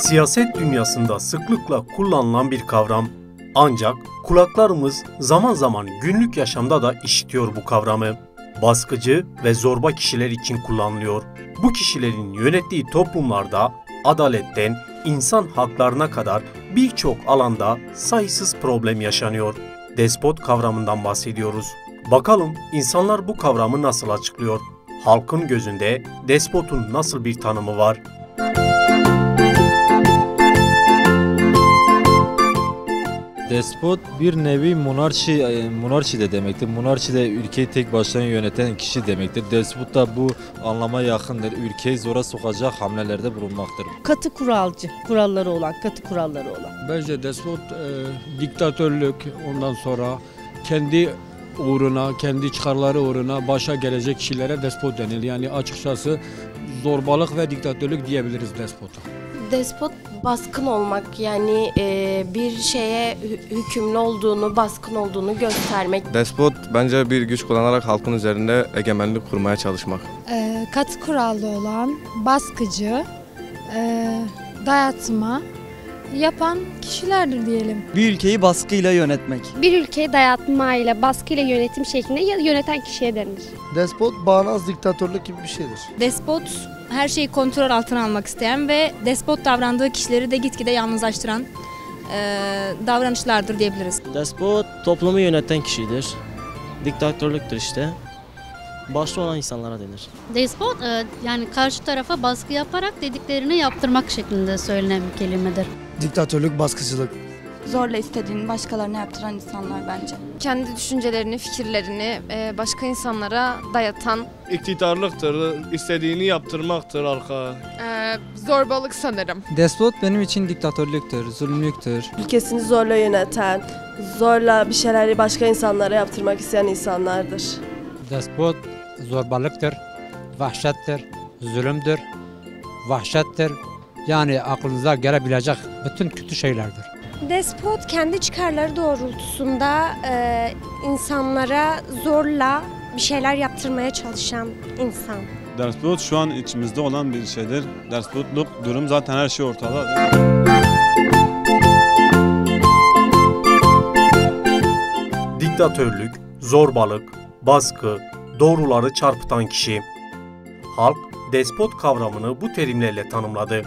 Siyaset dünyasında sıklıkla kullanılan bir kavram. Ancak kulaklarımız zaman zaman günlük yaşamda da işitiyor bu kavramı. Baskıcı ve zorba kişiler için kullanılıyor. Bu kişilerin yönettiği toplumlarda adaletten insan haklarına kadar birçok alanda sayısız problem yaşanıyor. Despot kavramından bahsediyoruz. Bakalım insanlar bu kavramı nasıl açıklıyor? Halkın gözünde despotun nasıl bir tanımı var? Despot bir nevi monarşi de demektir. Monarşi de ülkeyi tek başına yöneten kişi demektir. Despot da bu anlama yakındır. Ülkeyi zora sokacak hamlelerde bulunmaktır. Katı kuralcı, kuralları olan, katı kuralları olan. Bence despot diktatörlük, ondan sonra kendi uğruna, kendi çıkarları uğruna başa gelecek kişilere despot denir. Yani açıkçası zorbalık ve diktatörlük diyebiliriz despota. Despot baskın olmak, yani bir şeye hükümlü olduğunu, baskın olduğunu göstermek. Despot bence bir güç kullanarak halkın üzerinde egemenlik kurmaya çalışmak. Katı kurallı olan, baskıcı, dayatma yapan kişilerdir diyelim. Bir ülkeyi baskıyla yönetmek. Bir ülkeyi dayatmayla, baskıyla yönetim şeklinde yöneten kişiye denir. Despot bağnaz diktatörlük gibi bir şeydir. Despot her şeyi kontrol altına almak isteyen ve despot davrandığı kişileri de gitgide yalnızlaştıran davranışlardır diyebiliriz. Despot toplumu yöneten kişidir. Diktatörlüktür işte. Başta olan insanlara denir. Despot yani karşı tarafa baskı yaparak dediklerini yaptırmak şeklinde söylenen bir kelimedir. Diktatörlük, baskıcılık. Zorla istediğini başkalarına yaptıran insanlar bence. Kendi düşüncelerini, fikirlerini başka insanlara dayatan. İktidarlıktır, istediğini yaptırmaktır halka. Zorbalık sanırım. Despot benim için diktatörlüktür, zulümlüktür. Ülkesini zorla yöneten, zorla bir şeyleri başka insanlara yaptırmak isteyen insanlardır. Despot zorbalıktır, vahşettir, zulümdür, vahşettir. Yani aklınıza gelebilecek bütün kötü şeylerdir. Despot kendi çıkarları doğrultusunda insanlara zorla bir şeyler yaptırmaya çalışan insan. Despot şu an içimizde olan bir şeydir. Despotluk durum zaten her şey ortada. Diktatörlük, zorbalık, baskı, doğruları çarpıtan kişi. Halk, despot kavramını bu terimlerle tanımladı.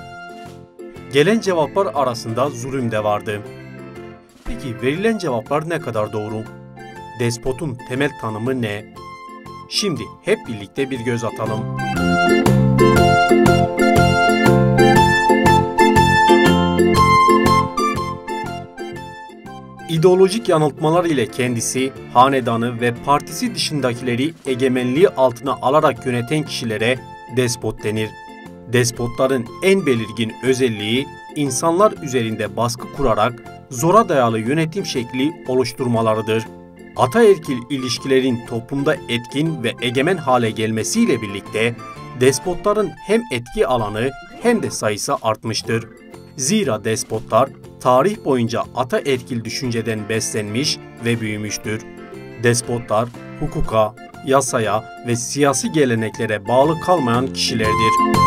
Gelen cevaplar arasında zulüm de vardı. Peki verilen cevaplar ne kadar doğru? Despotun temel tanımı ne? Şimdi hep birlikte bir göz atalım. İdeolojik yanıltmalar ile kendisi, hanedanı ve partisi dışındakileri egemenliği altına alarak yöneten kişilere despot denir. Despotların en belirgin özelliği insanlar üzerinde baskı kurarak zora dayalı yönetim şekli oluşturmalarıdır. Ataerkil ilişkilerin toplumda etkin ve egemen hale gelmesiyle birlikte despotların hem etki alanı hem de sayısı artmıştır. Zira despotlar tarih boyunca ataerkil düşünceden beslenmiş ve büyümüştür. Despotlar hukuka, yasaya ve siyasi geleneklere bağlı kalmayan kişilerdir.